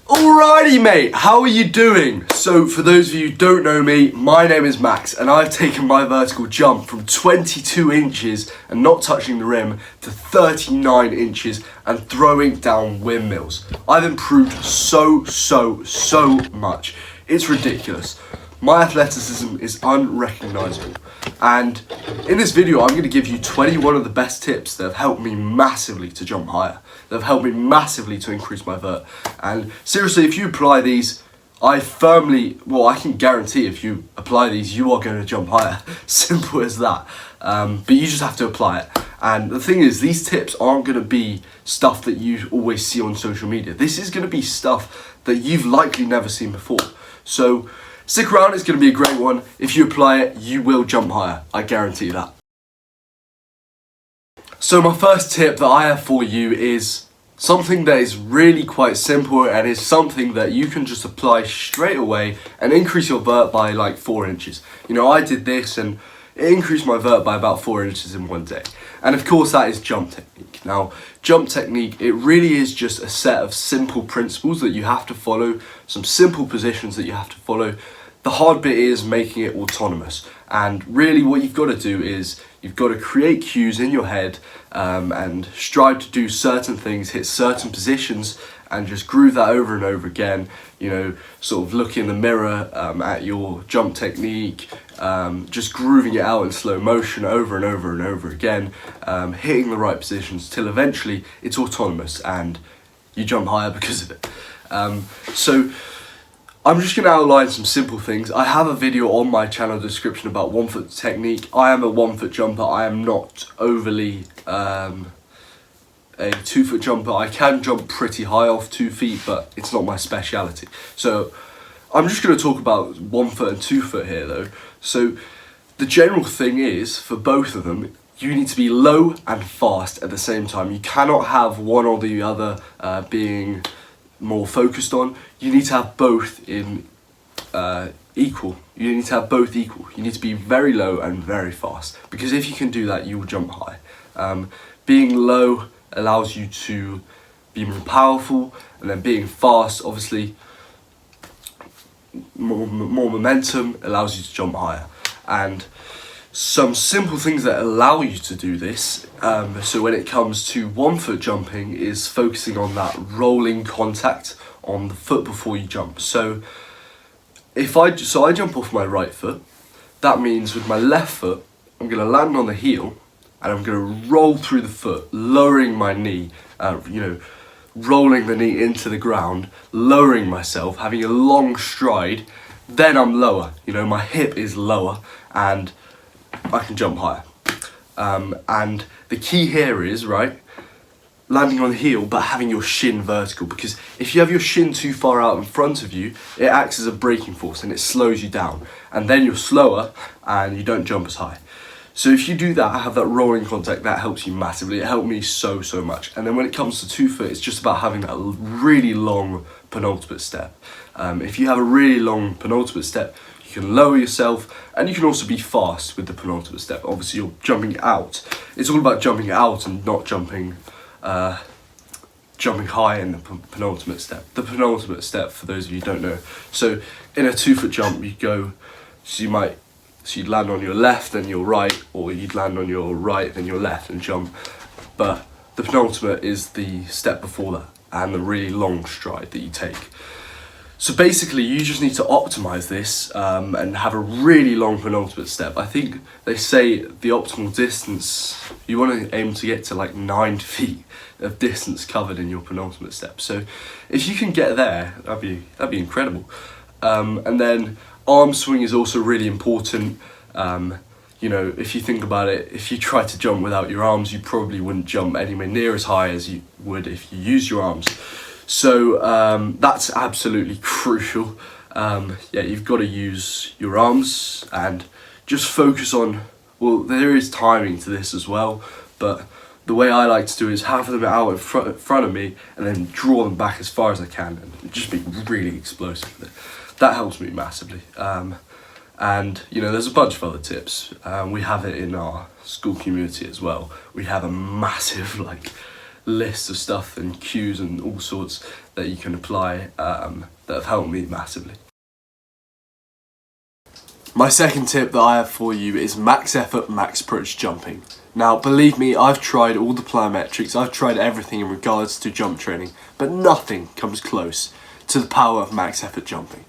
Alrighty mate, how are you doing? So for those of you who don't know me, my name is Max and I've taken my vertical jump from 22 inches and not touching the rim to 39 inches and throwing down windmills. I've improved so much. It's ridiculous. My athleticism is unrecognisable, and in this video I'm going to give you 21 of the best tips that have helped me massively to jump higher, that have helped me massively to increase my vert. And seriously, if you apply these, I can guarantee if you apply these you are going to jump higher. Simple as that. But you just have to apply it. And the thing is, these tips aren't going to be stuff that you always see on social media. This is going to be stuff that you've likely never seen before. So stick around, it's going to be a great one. If you apply it, you will jump higher. I guarantee that. So my first tip that I have for you is something that is really quite simple, and is something that you can just apply straight away and increase your vert by like 4 inches. You know, I did this and it increased my vert by about 4 inches in one day. And of course that is jump technique. Now, jump technique, it really is just a set of simple principles that you have to follow, some simple positions that you have to follow. The hard bit is making it autonomous, and really what you've got to do is you've got to create cues in your head and strive to do certain things, hit certain positions, and just groove that over and over again. You know, sort of look in the mirror at your jump technique, just grooving it out in slow motion over and over and over again, hitting the right positions till eventually it's autonomous and you jump higher because of it. So I'm just going to outline some simple things. I have a video on my channel description about 1 foot technique. I am a 1 foot jumper. I am not overly a 2 foot jumper. I can jump pretty high off 2 feet, but it's not my speciality. So I'm just going to talk about 1 foot and 2 foot here though. So the general thing is, for both of them, you need to be low and fast at the same time. You cannot have one or the other being more focused on. You need to have both in equal. You need to have both equal. You need to be very low and very fast, because if you can do that, you will jump high. Being low allows you to be more powerful, and then being fast, obviously more momentum, allows you to jump higher. And some simple things that allow you to do this, so when it comes to 1 foot jumping, is focusing on that rolling contact on the foot before you jump. So I jump off my right foot, that means with my left foot I'm going to land on the heel and I'm going to roll through the foot, lowering my knee, rolling the knee into the ground, lowering myself, having a long stride. Then I'm lower, my hip is lower and I can jump higher. And the key here is, landing on the heel but having your shin vertical, because if you have your shin too far out in front of you, it acts as a braking force and it slows you down, and then you're slower and you don't jump as high. So if you do that, have that rolling contact, that helps you massively. It helped me so much. And then when it comes to 2 foot, it's just about having that really long penultimate step. If you have a really long penultimate step, you can lower yourself, and you can also be fast with the penultimate step. Obviously you're jumping out. It's all about jumping out and not jumping high in the penultimate step. The penultimate step, for those of you who don't know, so in a 2 foot jump you go, you'd land on your left then your right, or you'd land on your right then your left and jump. But the penultimate is the step before that, and the really long stride that you take. So basically you just need to optimize this and have a really long penultimate step. I think they say the optimal distance, you want to aim to get to like 9 feet of distance covered in your penultimate step. So if you can get there, that'd be incredible. And then arm swing is also really important. If you think about it, if you try to jump without your arms, you probably wouldn't jump anywhere near as high as you would if you use your arms. So that's absolutely crucial. You've got to use your arms and just focus on, well, there is timing to this as well, but the way I like to do it is have them out in front of me and then draw them back as far as I can and just be really explosive with it. That helps me massively. And there's a bunch of other tips. We have it in our school community as well. We have a massive lists of stuff and cues and all sorts that you can apply that have helped me massively. My second tip that I have for you is max effort, max approach jumping. Now, believe me, I've tried all the plyometrics, I've tried everything in regards to jump training, but nothing comes close to the power of max effort jumping.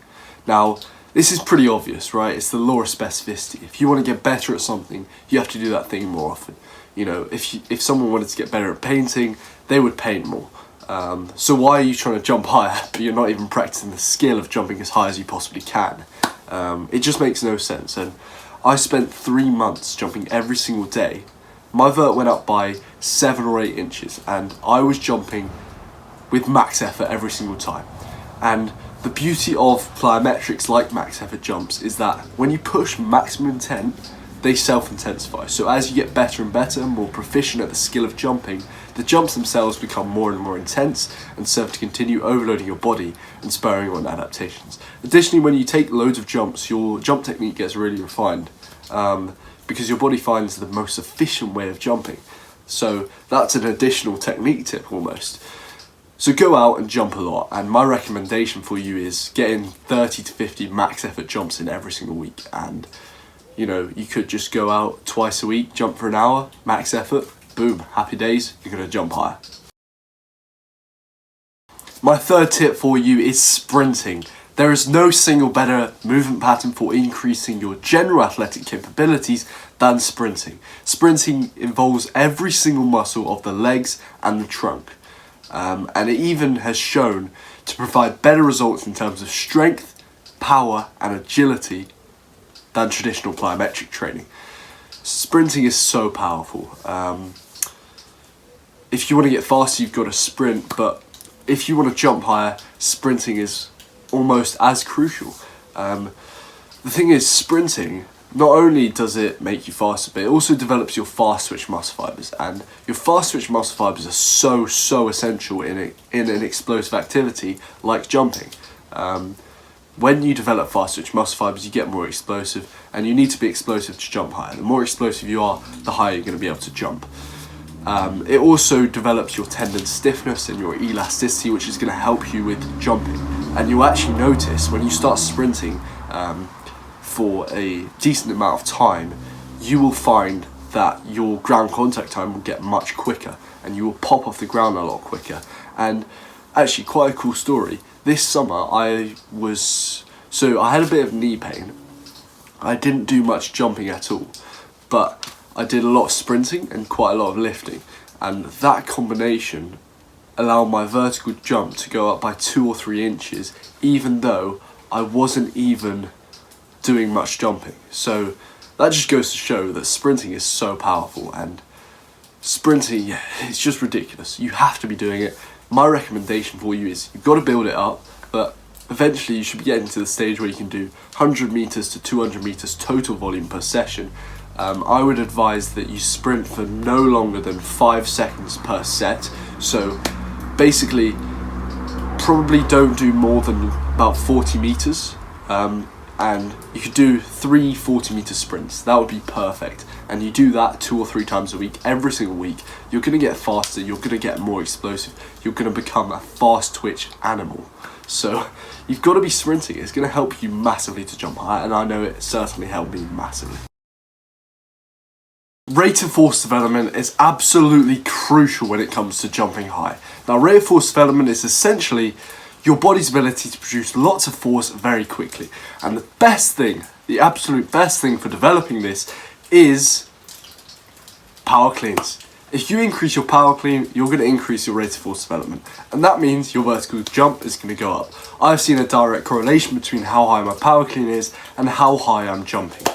Now, this is pretty obvious, right? It's the law of specificity. If you want to get better at something, you have to do that thing more often. You know, if someone wanted to get better at painting, they would paint more. So why are you trying to jump higher, but you're not even practicing the skill of jumping as high as you possibly can? It just makes no sense. And I spent 3 months jumping every single day. My vert went up by 7 or 8 inches, and I was jumping with max effort every single time. And the beauty of plyometrics like max effort jumps is that when you push maximum intent, they self-intensify. So as you get better and better, more proficient at the skill of jumping, the jumps themselves become more and more intense and serve to continue overloading your body and spurring on adaptations. Additionally, when you take loads of jumps, your jump technique gets really refined because your body finds the most efficient way of jumping. So that's an additional technique tip almost. So go out and jump a lot, and my recommendation for you is getting 30 to 50 max effort jumps in every single week. And you know, you could just go out twice a week, jump for an hour, max effort, boom, happy days, you're going to jump higher. My third tip for you is sprinting. There is no single better movement pattern for increasing your general athletic capabilities than sprinting. Sprinting involves every single muscle of the legs and the trunk. And it even has shown to provide better results in terms of strength, power and agility than traditional plyometric training. Sprinting is so powerful. If you want to get faster, you've got to sprint, but if you want to jump higher, sprinting is almost as crucial. The thing is, sprinting, not only does it make you faster, but it also develops your fast twitch muscle fibers, and your fast twitch muscle fibers are so essential in an explosive activity like jumping. When you develop fast twitch muscle fibers, you get more explosive, and you need to be explosive to jump higher. The more explosive you are, the higher you're going to be able to jump. It also develops your tendon stiffness and your elasticity, which is going to help you with jumping. And you'll actually notice when you start sprinting for a decent amount of time, you will find that your ground contact time will get much quicker, and you will pop off the ground a lot quicker. And actually, quite a cool story. This summer I had a bit of knee pain. I didn't do much jumping at all, but I did a lot of sprinting and quite a lot of lifting, and that combination allowed my vertical jump to go up by 2 or 3 inches, even though I wasn't even doing much jumping. So that just goes to show that sprinting is so powerful, and sprinting, yeah, it's just ridiculous. You have to be doing it. My recommendation for you is you've got to build it up, but eventually you should be getting to the stage where you can do 100 meters to 200 meters total volume per session. I would advise that you sprint for no longer than 5 seconds per set. So basically, probably don't do more than about 40 meters. And you could do 3 40-meter sprints. That would be perfect. And you do that 2 or 3 times a week, every single week. You're going to get faster, you're going to get more explosive, you're going to become a fast twitch animal. So you've got to be sprinting. It's going to help you massively to jump higher, and I know it certainly helped me massively. Rate of force development is absolutely crucial when it comes to jumping high. Now, rate of force development is essentially your body's ability to produce lots of force very quickly. And the best thing, the absolute best thing for developing this is power cleans. If you increase your power clean, you're going to increase your rate of force development. And that means your vertical jump is going to go up. I've seen a direct correlation between how high my power clean is and how high I'm jumping.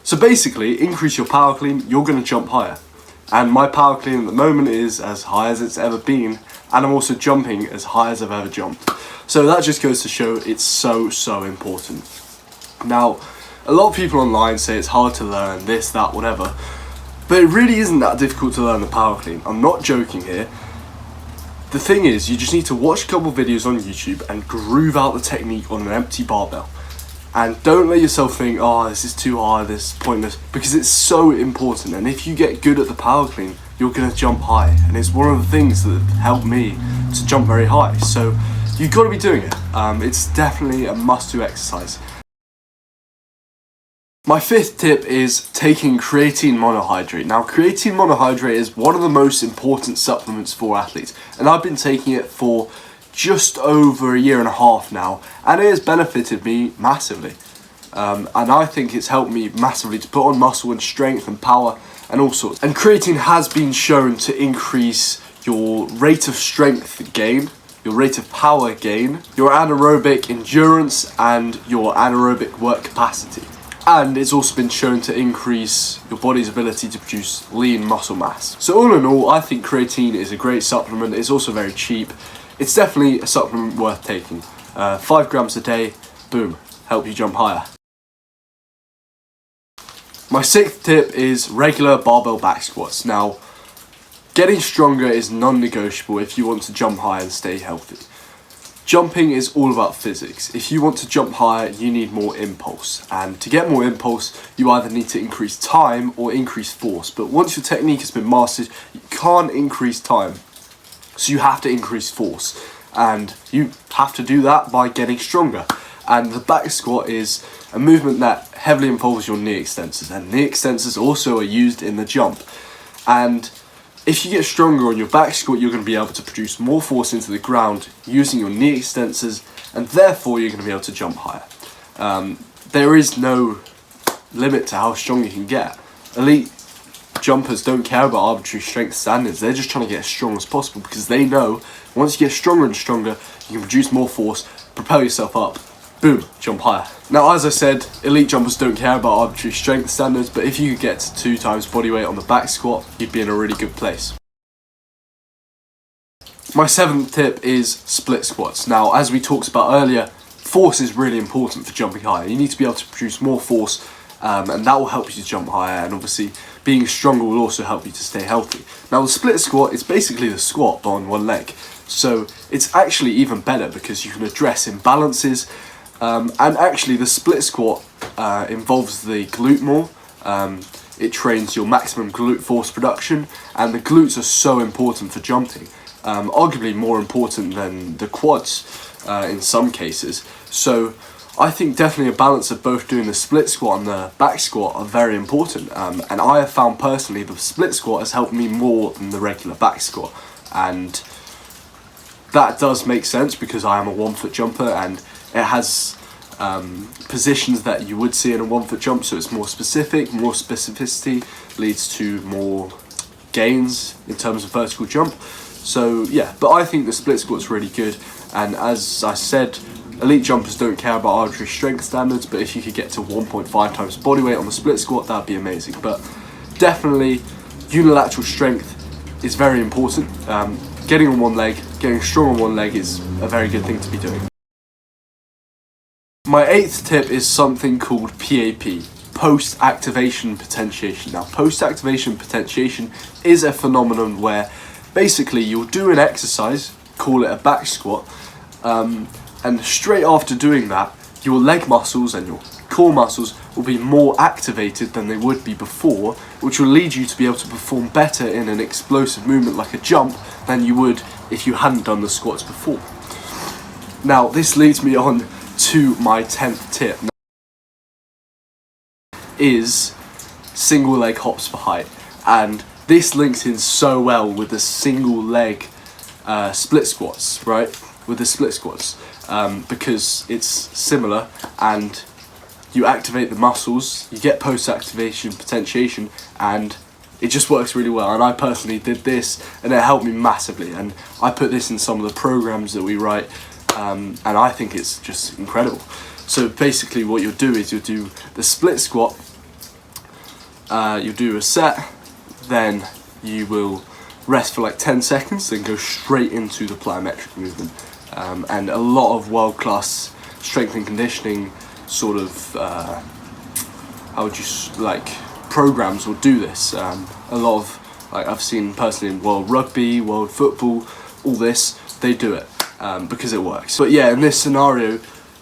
So basically, increase your power clean, you're going to jump higher. And my power clean at the moment is as high as it's ever been, and I'm also jumping as high as I've ever jumped. So that just goes to show it's so important. Now, a lot of people online say it's hard to learn, this, that, whatever, but it really isn't that difficult to learn the power clean. I'm not joking here. The thing is, you just need to watch a couple of videos on YouTube and groove out the technique on an empty barbell. And don't let yourself think, oh, this is too hard, this is pointless, because it's so important. And if you get good at the power clean, you're going to jump high. And it's one of the things that helped me to jump very high. So you've got to be doing it. It's definitely a must-do exercise. My fifth tip is taking creatine monohydrate. Now, creatine monohydrate is one of the most important supplements for athletes, and I've been taking it for just over a year and a half now, and it has benefited me massively. And I think it's helped me massively to put on muscle and strength and power and all sorts. And creatine has been shown to increase your rate of strength gain, your rate of power gain, your anaerobic endurance, and your anaerobic work capacity. And it's also been shown to increase your body's ability to produce lean muscle mass. So all in all, I think creatine is a great supplement. It's also very cheap. It's definitely a supplement worth taking. 5 grams a day, boom, help you jump higher. My sixth tip is regular barbell back squats. Now, getting stronger is non-negotiable if you want to jump high and stay healthy. Jumping is all about physics. If you want to jump higher, you need more impulse. And to get more impulse, you either need to increase time or increase force. But once your technique has been mastered, you can't increase time. So you have to increase force. And you have to do that by getting stronger. And the back squat is a movement that heavily involves your knee extensors. And knee extensors also are used in the jump. And if you get stronger on your back squat, you're going to be able to produce more force into the ground using your knee extensors, and therefore you're going to be able to jump higher. There is no limit to how strong you can get. Elite jumpers don't care about arbitrary strength standards. They're just trying to get as strong as possible because they know once you get stronger and stronger, you can produce more force, propel yourself up, boom, jump higher. Now, as I said, elite jumpers don't care about arbitrary strength standards, but if you could get to 2 times body weight on the back squat, you'd be in a really good place. My seventh tip is split squats. Now, as we talked about earlier, force is really important for jumping higher. You need to be able to produce more force, and that will help you to jump higher, and obviously being stronger will also help you to stay healthy. Now, the split squat is basically the squat but on one leg, so it's actually even better because you can address imbalances. And actually the split squat involves the glute more. It trains your maximum glute force production, and the glutes are so important for jumping, arguably more important than the quads in some cases. So I think definitely a balance of both doing the split squat and the back squat are very important, and I have found personally the split squat has helped me more than the regular back squat, and that does make sense because I am a 1 foot jumper and it has positions that you would see in a 1 foot jump, so it's more specific. More specificity leads to more gains in terms of vertical jump. So yeah, but I think the split squat's really good, and as I said, elite jumpers don't care about arbitrary strength standards, but if you could get to 1.5 times body weight on the split squat, that'd be amazing. But definitely unilateral strength is very important. Getting on one leg, getting strong on one leg is a very good thing to be doing. My eighth tip is something called PAP, post-activation potentiation. Now, post-activation potentiation is a phenomenon where basically you'll do an exercise, call it a back squat, and straight after doing that, your leg muscles and your core muscles will be more activated than they would be before, which will lead you to be able to perform better in an explosive movement like a jump than you would if you hadn't done the squats before. Now, this leads me on to my 10th tip, is single leg hops for height, and this links in so well with the single leg split squats, right? With the split squats, because it's similar and you activate the muscles, you get post-activation potentiation, and it just works really well. And I personally did this and it helped me massively, and I put this in some of the programs that we write, and I think it's just incredible. So basically what you'll do is you'll do the split squat, you'll do a set, then you will rest for like 10 seconds, then go straight into the plyometric movement. And a lot of world-class strength and conditioning sort of, programs will do this. A lot of, like I've seen personally in world rugby, world football, all this, they do it because it works. But yeah, in this scenario,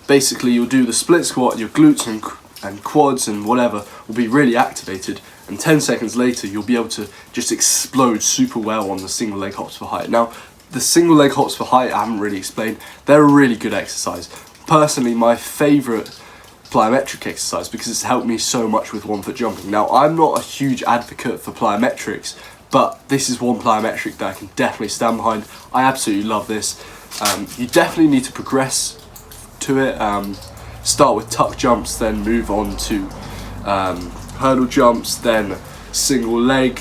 basically you'll do the split squat, your glutes and quads and whatever will be really activated, and 10 seconds later you'll be able to just explode super well on the single leg hops for height. Now, the single leg hops for height, I haven't really explained. They're a really good exercise. Personally, my favourite plyometric exercise because it's helped me so much with 1 foot jumping. Now, I'm not a huge advocate for plyometrics, but this is one plyometric that I can definitely stand behind. I absolutely love this. You definitely need to progress to it. Start with tuck jumps, then move on to hurdle jumps, then single leg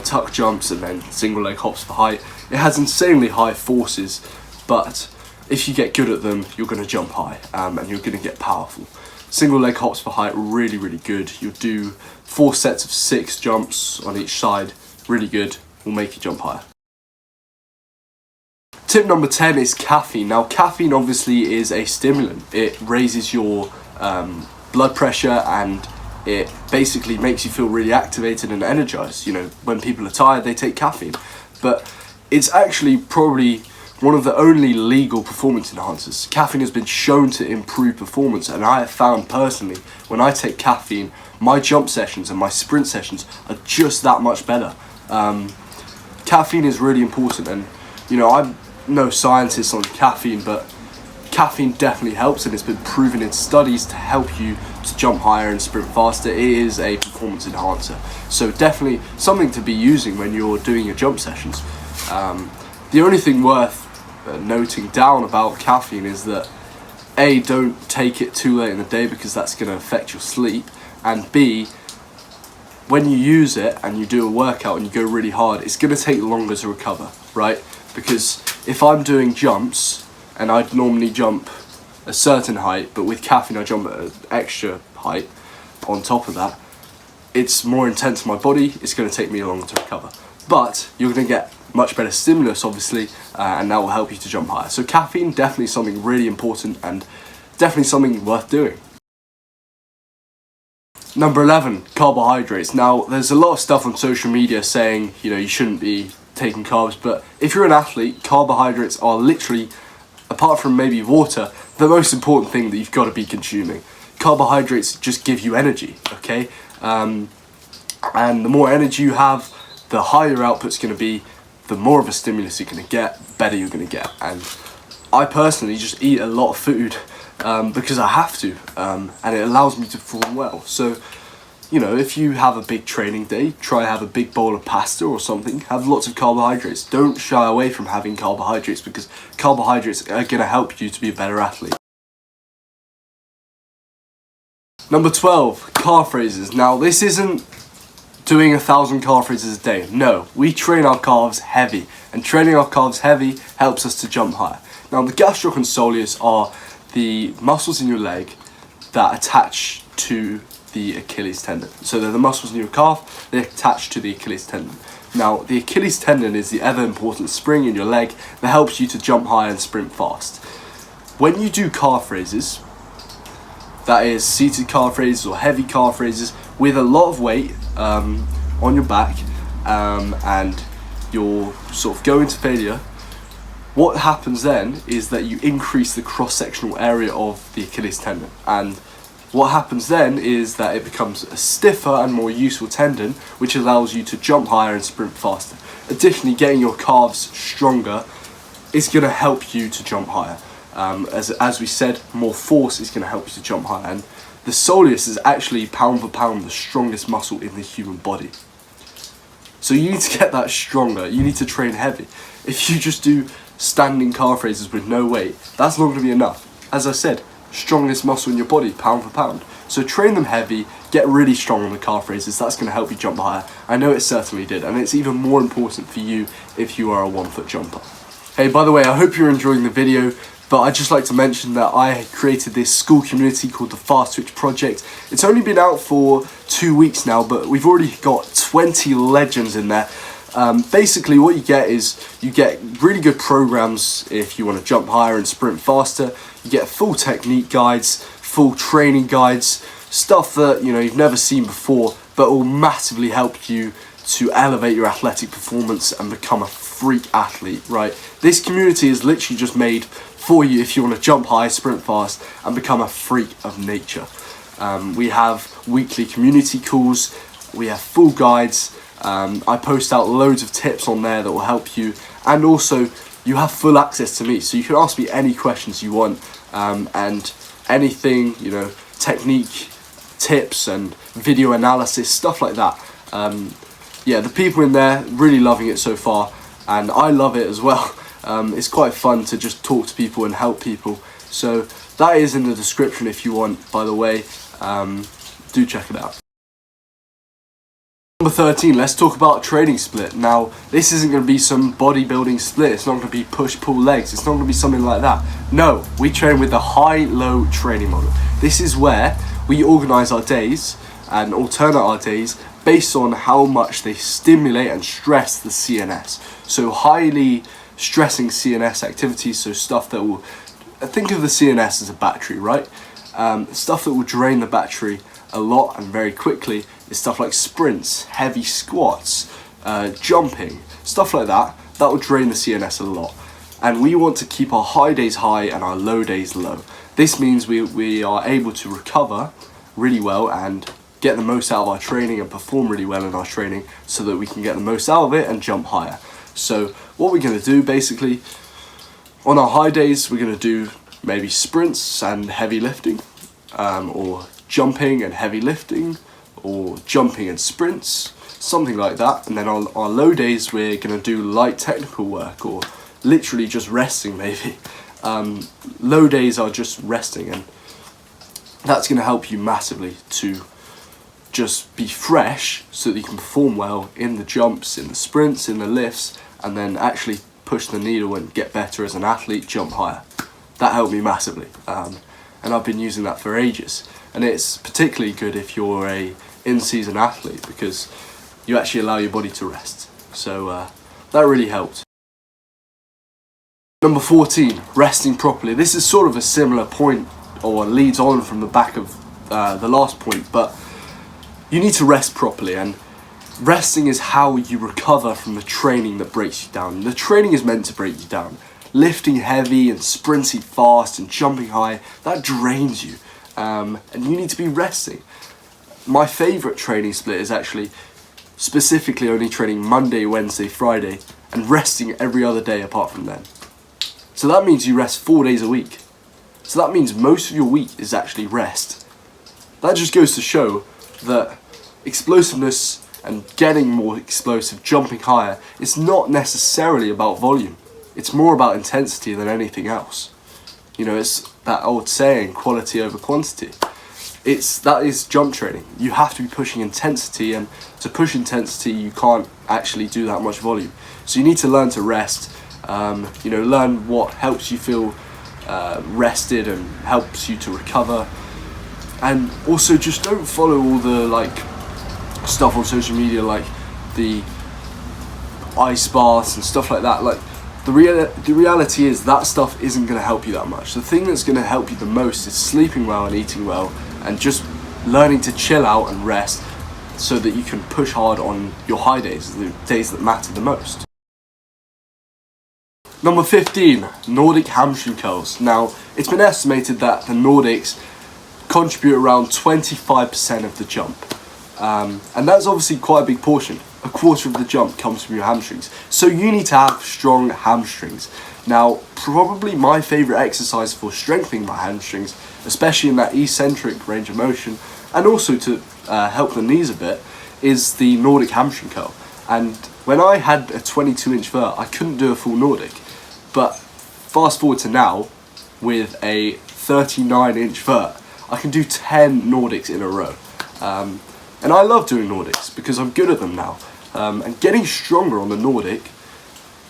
tuck jumps, and then single leg hops for height. It has insanely high forces, but if you get good at them, you're going to jump high and you're going to get powerful. Single leg hops for height, really, really good. You'll do 4 sets of 6 jumps on each side. Really good, will make you jump higher. Tip number 10 is caffeine. Now, caffeine obviously is a stimulant. It raises your blood pressure and it basically makes you feel really activated and energized. You know, when people are tired, they take caffeine. But it's actually probably one of the only legal performance enhancers. Caffeine has been shown to improve performance, and I have found personally, when I take caffeine, my jump sessions and my sprint sessions are just that much better. Caffeine is really important, and you know, I'm no scientist on caffeine, but caffeine definitely helps, and it's been proven in studies to help you to jump higher and sprint faster. It is a performance enhancer, so definitely something to be using when you're doing your jump sessions. The only thing worth noting down about caffeine is that A, don't take it too late in the day because that's going to affect your sleep, and B, when you use it and you do a workout and you go really hard, it's going to take longer to recover, right? Because if I'm doing jumps and I'd normally jump a certain height, but with caffeine I jump at an extra height on top of that, it's more intense in my body, it's going to take me longer to recover. But you're going to get much better stimulus, obviously, and that will help you to jump higher. So caffeine, definitely something really important and definitely something worth doing. Number 11, carbohydrates. Now, there's a lot of stuff on social media saying, you know, you shouldn't be taking carbs, but if you're an athlete, carbohydrates are literally, apart from maybe water, the most important thing that you've got to be consuming. Carbohydrates just give you energy, okay? And the more energy you have, the higher your output's going to be, the more of a stimulus you're going to get, better you're going to get. And I personally just eat a lot of food because I have to, and it allows me to perform well. So, you know, if you have a big training day, try have a big bowl of pasta or something, have lots of carbohydrates. Don't shy away from having carbohydrates because carbohydrates are going to help you to be a better athlete. Number 12, calf raises. Now, this isn't doing 1,000 calf raises a day. No, we train our calves heavy, and training our calves heavy helps us to jump higher. Now, the gastroc and soleus are the muscles in your leg that attach to the Achilles tendon. So they're the muscles in your calf, they attach to the Achilles tendon. Now, the Achilles tendon is the ever important spring in your leg that helps you to jump high and sprint fast. When you do calf raises, that is seated calf raises or heavy calf raises with a lot of weight on your back, and you're sort of going to failure, what happens then is that you increase the cross-sectional area of the Achilles tendon, and what happens then is that it becomes a stiffer and more useful tendon, which allows you to jump higher and sprint faster. Additionally, getting your calves stronger is going to help you to jump higher. As we said, more force is going to help you to jump higher, and the soleus is actually pound for pound the strongest muscle in the human body. So you need to get that stronger, you need to train heavy. If you just do standing calf raises with no weight, that's not going to be enough. As I said, strongest muscle in your body, pound for pound. So train them heavy, get really strong on the calf raises, that's going to help you jump higher. I know it certainly did, and it's even more important for you if you are a 1 foot jumper. Hey, by the way, I hope you're enjoying the video. But I'd just like to mention that I created this school community called the Fast Twitch Project. It's only been out for 2 weeks now, but we've already got 20 legends in there. Basically, what you get is you get really good programs if you want to jump higher and sprint faster. You get full technique guides, full training guides, stuff that you've never seen before, but will massively help you to elevate your athletic performance and become a freak athlete. Right? This community is literally just made for you if you want to jump high, sprint fast, and become a freak of nature. We have weekly community calls, We have full guides. I post out loads of tips on there that will help you, and also you have full access to me, so you can ask me any questions you want, and anything, you know, technique, tips and video analysis, stuff like that. Yeah, the people in there really loving it so far, and I love it as well. It's quite fun to just talk to people and help people. So that is in the description if you want, by the way. Do check it out. Number 13, let's talk about training split. Now, this isn't going to be some bodybuilding split. It's not going to be push-pull legs. It's not going to be something like that. No, we train with the high-low training model. This is where we organise our days and alternate our days based on how much they stimulate and stress the CNS. So highly stressing CNS activities, so stuff that will, think of the CNS as a battery, right? Stuff that will drain the battery a lot and very quickly is stuff like sprints, heavy squats, jumping, stuff like that. That will drain the CNS a lot. And we want to keep our high days high and our low days low. This means we are able to recover really well and get the most out of our training and perform really well in our training so that we can get the most out of it and jump higher. So what we're going to do basically, on our high days, we're going to do maybe sprints and heavy lifting, or jumping and heavy lifting, or jumping and sprints, something like that. And then on our low days, we're going to do light technical work, or literally just resting maybe. Low days are just resting, and that's going to help you massively to just be fresh so that you can perform well in the jumps, in the sprints, in the lifts, and then actually push the needle and get better as an athlete, jump higher. That helped me massively, and I've been using that for ages. And it's particularly good if you're a in-season athlete, because you actually allow your body to rest. So that really helped. Number 14, resting properly. This is sort of a similar point, or leads on from the back of the last point, but you need to rest properly, and resting is how you recover from the training that breaks you down. The training is meant to break you down. Lifting heavy and sprinting fast and jumping high, that drains you, and you need to be resting. My favourite training split is actually specifically only training Monday, Wednesday, Friday, and resting every other day apart from then. So that means you rest 4 days a week. So that means most of your week is actually rest. That just goes to show that explosiveness and getting more explosive, jumping higher, it's not necessarily about volume. It's more about intensity than anything else. You know, it's that old saying, quality over quantity. That is jump training. You have to be pushing intensity, and to push intensity, you can't actually do that much volume. So you need to learn to rest. You know, learn what helps you feel rested and helps you to recover. And also just don't follow all the stuff on social media, like the ice baths and stuff like that. Like the reality is that stuff isn't going to help you that much. The thing that's going to help you the most is sleeping well and eating well, and just learning to chill out and rest so that you can push hard on your high days, the days that matter the most. Number 15, Nordic hamstring curls. Now, it's been estimated that the Nordics contribute around 25% of the jump. And that's obviously quite a big portion. A quarter of the jump comes from your hamstrings. So you need to have strong hamstrings. Now, probably my favourite exercise for strengthening my hamstrings, especially in that eccentric range of motion, and also to help the knees a bit, is the Nordic hamstring curl. And when I had a 22-inch vert, I couldn't do a full Nordic. But fast forward to now, with a 39-inch vert, I can do 10 Nordics in a row. And I love doing Nordics because I'm good at them now. And getting stronger on the Nordic,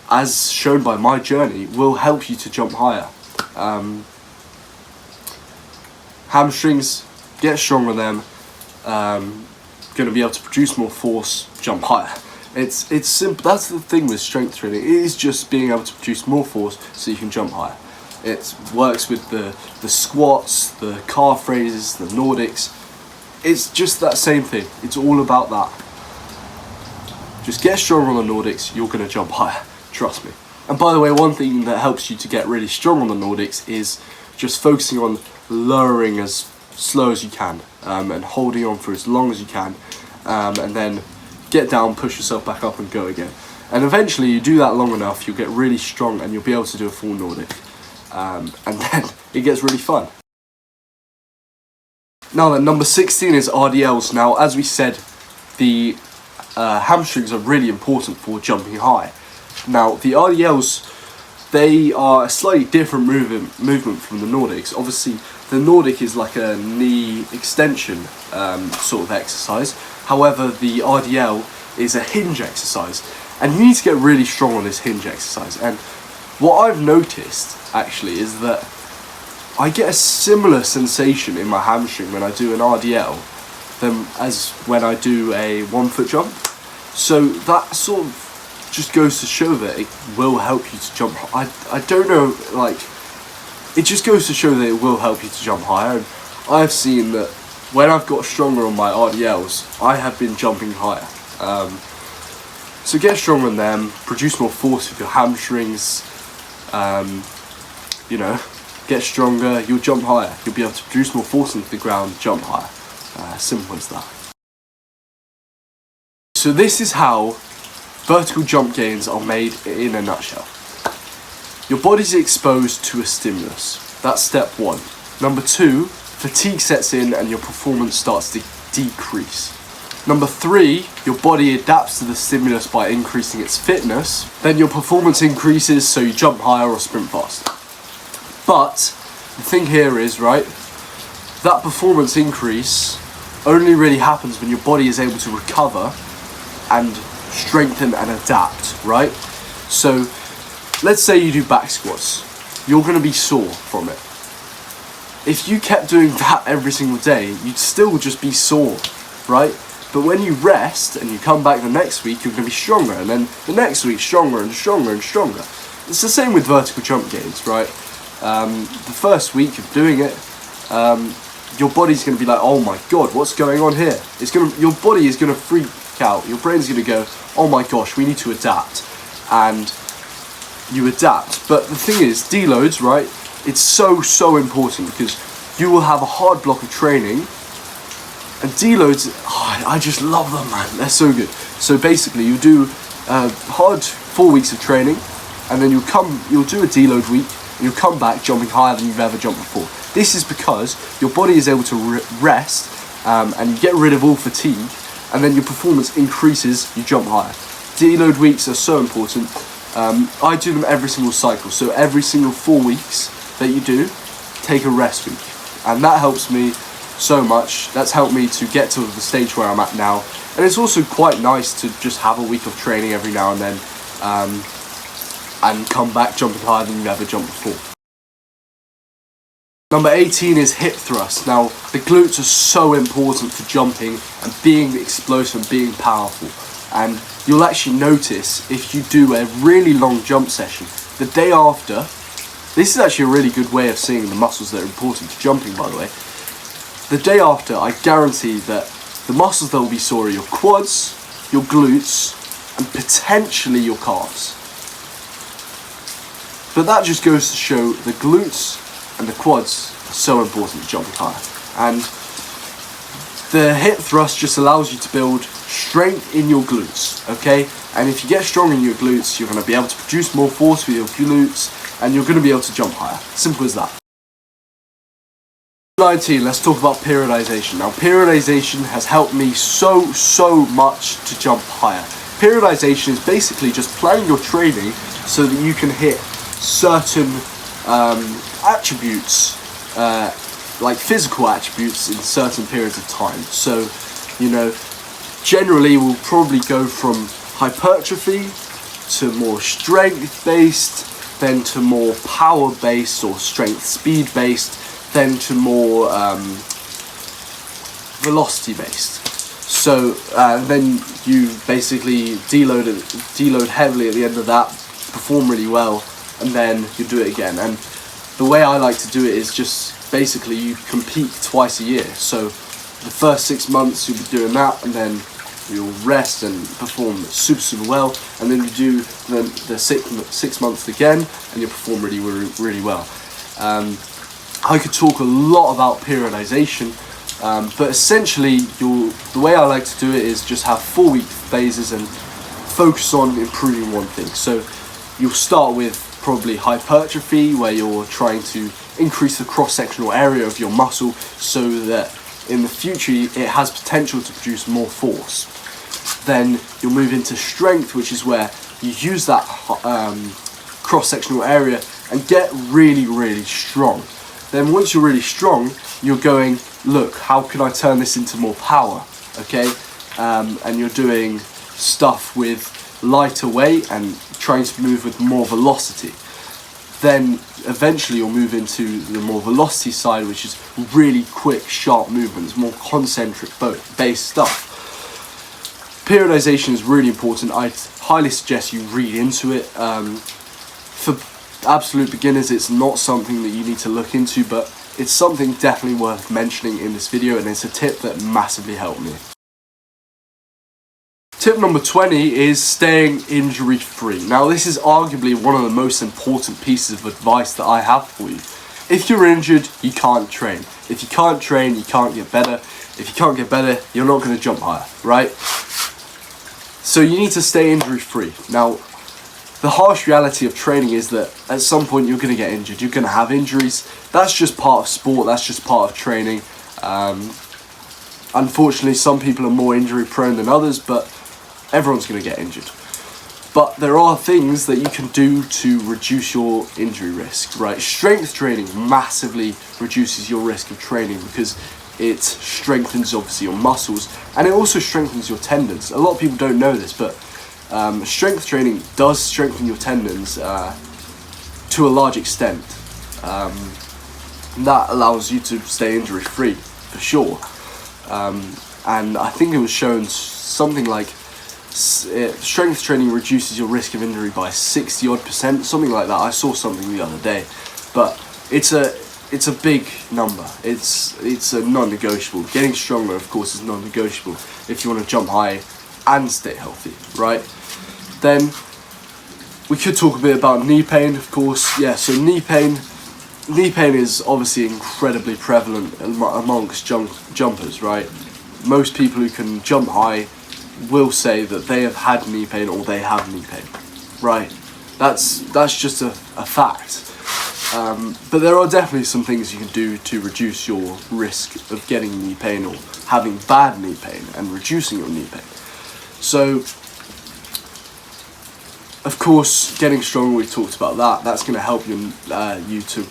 as shown by my journey, will help you to jump higher. Hamstrings, get stronger on them, going to be able to produce more force, jump higher. It's simple. That's the thing with strength training. It is just being able to produce more force so you can jump higher. It works with the squats, the calf raises, the Nordics. It's just that same thing. It's all about that. Just get stronger on the Nordics, you're going to jump higher. Trust me. And by the way, one thing that helps you to get really strong on the Nordics is just focusing on lowering as slow as you can, and holding on for as long as you can, and then get down, push yourself back up and go again. And eventually you do that long enough, you'll get really strong and you'll be able to do a full Nordic. And then it gets really fun. Now then, number 16 is RDLs. Now, as we said, the hamstrings are really important for jumping high. Now, the RDLs, they are a slightly different movement from the Nordics. Obviously, the Nordic is like a knee extension sort of exercise. However, the RDL is a hinge exercise. And you need to get really strong on this hinge exercise. And what I've noticed, actually, is that I get a similar sensation in my hamstring when I do an RDL than as when I do a 1 foot jump. So that sort of just goes to show that it will help you to jump. I don't know, like, it just goes to show that it will help you to jump higher. And I've seen that when I've got stronger on my RDLs, I have been jumping higher. So get stronger on them, produce more force with your hamstrings, you know, get stronger, you'll jump higher. You'll be able to produce more force into the ground, jump higher. Simple as that. So this is how vertical jump gains are made in a nutshell. Your body's exposed to a stimulus. That's step 1. Number 2, fatigue sets in and your performance starts to decrease. Number 3, your body adapts to the stimulus by increasing its fitness. Then your performance increases, so you jump higher or sprint faster. But the thing here is, right, that performance increase only really happens when your body is able to recover and strengthen and adapt, right? So let's say you do back squats. You're going to be sore from it. If you kept doing that every single day, you'd still just be sore, right? But when you rest and you come back the next week, you're going to be stronger, and then the next week stronger and stronger and stronger. It's the same with vertical jump gains, right? The first week of doing it, your body's going to be like, oh my god, what's going on here? Your body is going to freak out. Your brain's going to go, oh my gosh, we need to adapt. And you adapt. But the thing is, deloads, right? It's so important because you will have a hard block of training. And deloads, I just love them, man. They're so good. So basically, you do hard 4 weeks of training, and then you'll do a deload week, and you'll come back jumping higher than you've ever jumped before. This is because your body is able to rest, and you get rid of all fatigue, and then your performance increases, you jump higher. Deload weeks are so important. I do them every single cycle, so every single 4 weeks that you do, take a rest week. And that helps me so much. That's helped me to get to the stage where I'm at now. And it's also quite nice to just have a week of training every now and then, and come back jumping higher than you've ever jumped before. Number 18 is hip thrust. Now, the glutes are so important for jumping and being explosive and being powerful. And you'll actually notice if you do a really long jump session, the day after, this is actually a really good way of seeing the muscles that are important to jumping, by the way. The day after, I guarantee that the muscles that will be sore are your quads, your glutes, and potentially your calves. But that just goes to show the glutes and the quads are so important to jumping higher. And the hip thrust just allows you to build strength in your glutes, okay? And if you get strong in your glutes, you're going to be able to produce more force with your glutes, and you're going to be able to jump higher. Simple as that. 19, let's talk about periodization. Now, periodization has helped me so much to jump higher. Periodization is basically just planning your training so that you can hit certain attributes, like physical attributes, in certain periods of time. So, you know, generally we'll probably go from hypertrophy to more strength-based, then to more power-based or strength-speed-based, then to more velocity-based. So then you basically deload heavily at the end of that, perform really well, and then you do it again. And the way I like to do it is just basically you compete twice a year. So the first 6 months you'll be doing that, and then you'll rest and perform super well, and then you do the 6 months again, and you perform really well. I could talk a lot about periodization, But essentially, the way I like to do it is just have 4-week phases and focus on improving one thing. So you'll start with probably hypertrophy, where you're trying to increase the cross-sectional area of your muscle so that in the future it has potential to produce more force. Then you'll move into strength, which is where you use that cross-sectional area and get really, really strong. Then once you're really strong, you're going, look, how can I turn this into more power? Okay, and you're doing stuff with lighter weight and trying to move with more velocity. Then eventually you'll move into the more velocity side, which is really quick, sharp movements, more concentric based stuff. Periodization is really important. I highly suggest you read into it. For absolute beginners, it's not something that you need to look into, but it's something definitely worth mentioning in this video, and it's a tip that massively helped me. Tip number 20 is staying injury free. Now, this is arguably one of the most important pieces of advice that I have for you. If you're injured, you can't train. If you can't train, you can't get better. If you can't get better, you're not going to jump higher, right? So you need to stay injury free. Now, the harsh reality of training is that at some point you're going to get injured. You're going to have injuries. That's just part of sport. That's just part of training. Unfortunately, some people are more injury prone than others, but everyone's going to get injured. But there are things that you can do to reduce your injury risk, right? Strength training massively reduces your risk of training because it strengthens, obviously, your muscles, and it also strengthens your tendons. A lot of people don't know this, but strength training does strengthen your tendons to a large extent. That allows you to stay injury free, for sure. And I think it was shown something like strength training reduces your risk of injury by 60-odd%, something like that. I saw something the other day, but it's a big number. It's a non-negotiable. Getting stronger, of course, is non-negotiable if you want to jump high and stay healthy, right? Then we could talk a bit about knee pain, of course. Yeah, so knee pain is obviously incredibly prevalent amongst jumpers, right? Most people who can jump high will say that they have had knee pain or they have knee pain, right? That's just a fact. But there are definitely some things you can do to reduce your risk of getting knee pain or having bad knee pain and reducing your knee pain. So, of course, getting stronger, we've talked about that. That's going to help you to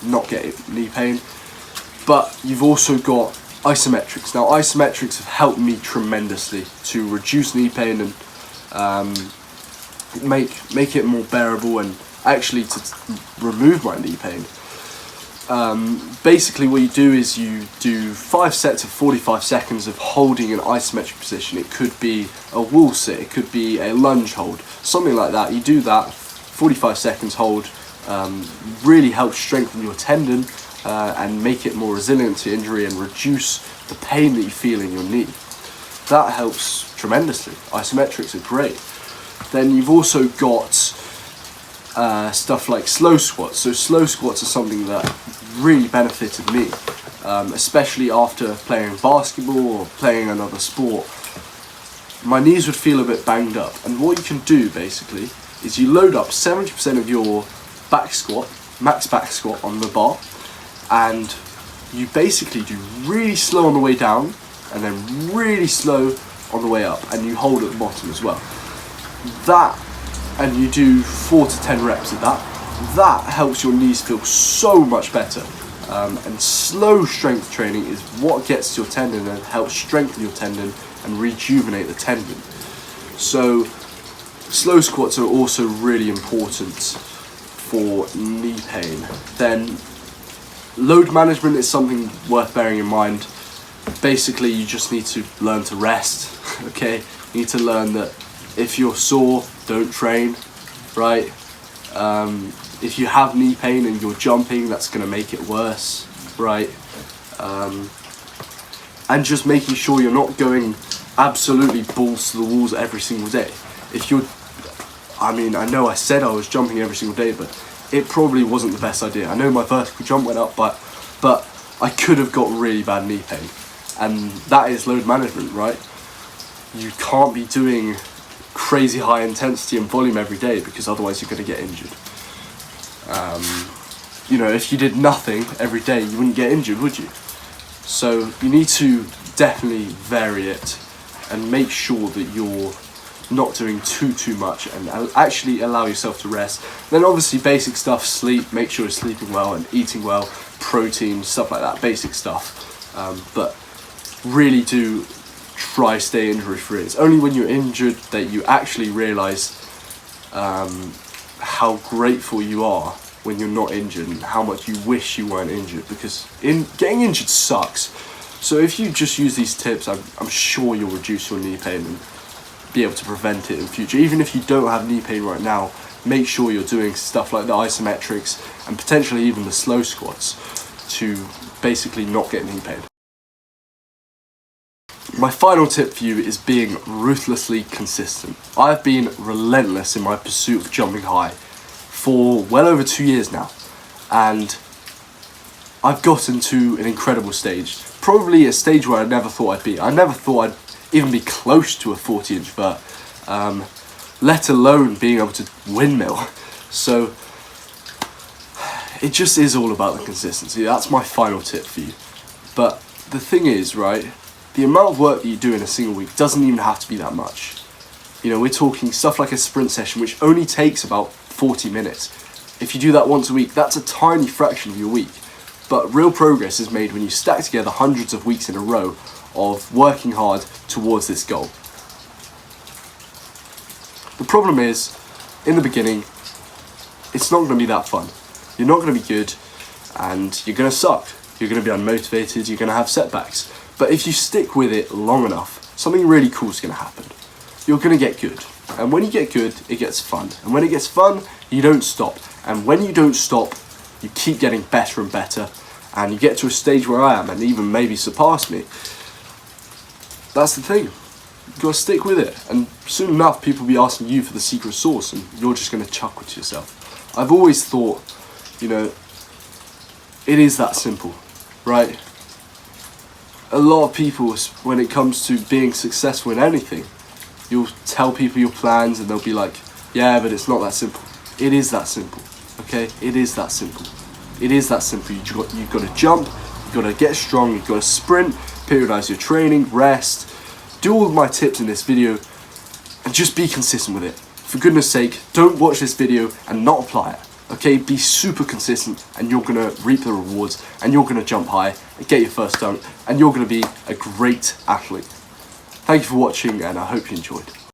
not get knee pain. But you've also got isometrics. Now, isometrics have helped me tremendously to reduce knee pain and make it more bearable, and actually to remove my knee pain. Basically what you do is you do 5 sets of 45 seconds of holding an isometric position. It could be a wall sit, it could be a lunge hold, something like that. You do that, 45 seconds hold, really helps strengthen your tendon and make it more resilient to injury and reduce the pain that you feel in your knee. That helps tremendously. Isometrics are great. Then you've also got stuff like slow squats. So slow squats are something that really benefited me, especially after playing basketball or playing another sport. My knees would feel a bit banged up, and what you can do basically is you load up 70% of your max back squat on the bar, and you basically do really slow on the way down and then really slow on the way up, and you hold at the bottom as well. That, and you do 4 to 10 reps of that helps your knees feel so much better. And slow strength training is what gets to your tendon and helps strengthen your tendon and rejuvenate the tendon. So slow squats are also really important for knee pain. Then load management is something worth bearing in mind. Basically, you just need to learn to rest, okay? You need to learn that if you're sore, don't train, right? If you have knee pain and you're jumping, that's going to make it worse, right? And just making sure you're not going absolutely balls to the walls every single day. If you're, I know I said I was jumping every single day, but it probably wasn't the best idea. I know my vertical jump went up, but I could have got really bad knee pain, and that is load management, right? You can't be doing crazy high intensity and volume every day, because otherwise you're going to get injured. You know, if you did nothing every day, you wouldn't get injured, would you? So you need to definitely vary it and make sure that you're not doing too much, and actually allow yourself to rest. Then obviously basic stuff, sleep, make sure you're sleeping well and eating well, protein, stuff like that, basic stuff. But really do try stay injury free. It's only when you're injured that you actually realise how grateful you are when you're not injured, and how much you wish you weren't injured, because getting injured sucks. So if you just use these tips, I'm sure you'll reduce your knee pain and be able to prevent it in future. Even if you don't have knee pain right now, make sure you're doing stuff like the isometrics and potentially even the slow squats to basically not get knee pain. My final tip for you is being ruthlessly consistent. I've been relentless in my pursuit of jumping high for well over 2 years now, and I've gotten to an incredible stage. Probably a stage where I never thought I'd be. I never thought I'd even be close to a 40-inch vert, let alone being able to windmill. So it just is all about the consistency. That's my final tip for you. But the thing is, right, the amount of work that you do in a single week doesn't even have to be that much. You know, we're talking stuff like a sprint session, which only takes about 40 minutes. If you do that once a week, that's a tiny fraction of your week. But real progress is made when you stack together hundreds of weeks in a row of working hard towards this goal. The problem is, in the beginning, it's not going to be that fun. You're not going to be good, and you're going to suck. You're going to be unmotivated, you're going to have setbacks. But if you stick with it long enough, something really cool is going to happen. You're going to get good. And when you get good, it gets fun. And when it gets fun, you don't stop. And when you don't stop, you keep getting better and better. And you get to a stage where I am, and even maybe surpass me. That's the thing. You've got to stick with it. And soon enough, people will be asking you for the secret sauce, and you're just going to chuckle to yourself. I've always thought, you know, it is that simple, right? A lot of people, when it comes to being successful in anything, you'll tell people your plans and they'll be like, yeah, but it's not that simple. It is that simple, okay? It is that simple. It is that simple. You've got to jump, you've got to get strong, you've got to sprint, periodize your training, rest, do all of my tips in this video, and just be consistent with it. For goodness sake, don't watch this video and not apply it. Okay, be super consistent, and you're going to reap the rewards, and you're going to jump high and get your first dunk, and you're going to be a great athlete. Thank you for watching, and I hope you enjoyed.